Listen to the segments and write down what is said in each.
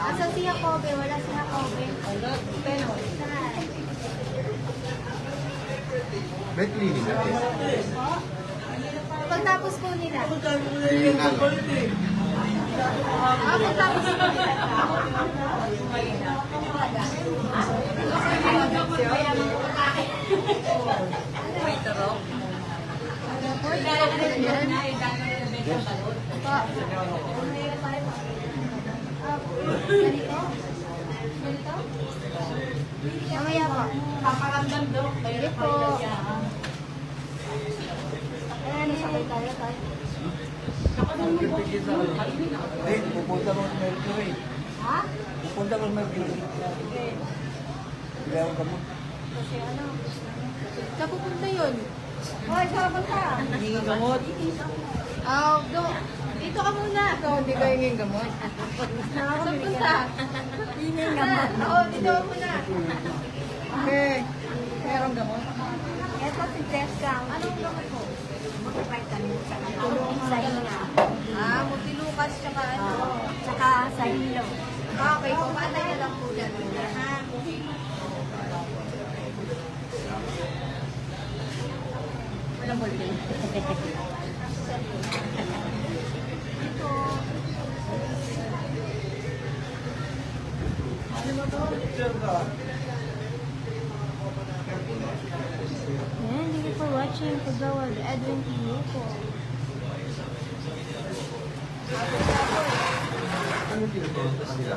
Asa si Jacobe? Wala si Jacobe. Pero, May cleaning natin. pagtapos po nila. Cleaning na lang. Pagtapos po nila. May tarok. Ganito? Ganito? Mamaya po. Paparamdam daw. Hindi po. Ayan, nasakay tayo. Hindi, pupunta mo sa Mercury. Ha? Pupunta ko sa Mercury. Hindi ako gamot. Kasi ano? Saan pupunta yun? Hoy, saan punta? Hindi gamot. Dito ka muna. Ikaw, hindi ka hinging gamot. Saan punta? Hingin gamot. Oo, dito ka muna. Okay. Merong gamot. Ito si Jessica. Anong gamot mo? Multivitamin. Tulong sa hina. Multilukas tsaka ano? Tsaka sa hilo. Okay, pumana niya lang po dyan. Ha? Walang holding. Yan, thank you for watching Kagawad Edwin Pineco. Ano tinuturo sa kanila?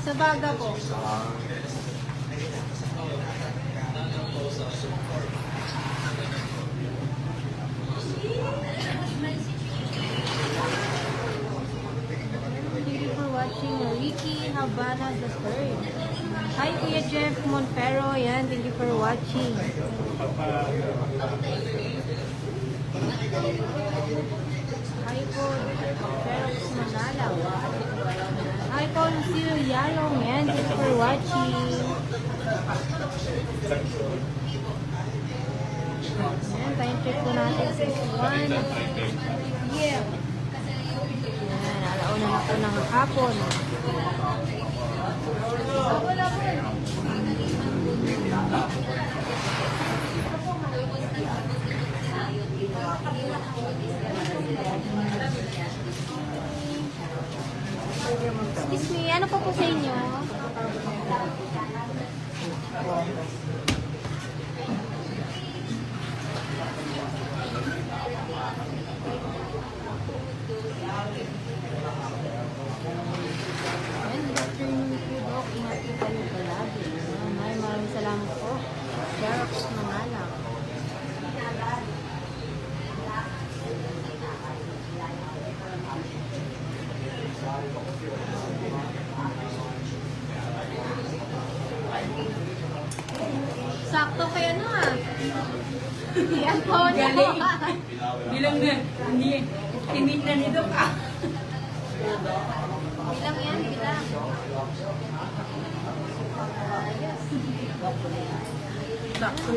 Sa baga po. Thank you for watching Ricky Habana the Third. Hi Kuya Jeff Monfero, yan, thank you for watching. Hi po, Ferox Manala. Hi po, Lucille Yalong, yan, thank you for watching. Yan, time check po natin 6:01. Yeah. Yan, alauna na po ng hapon. Wala po. Excuse me, ano pa po sa inyo? Ayan, good afternoon po, Doc. Ingat po kayo palagi. Maraming salamat po. Xerox Manala. Sakto kayo na. Yan po na. Galing. Bilang na. Hindi. Timid na nito ka. Bilang yan, bilang. Sakto.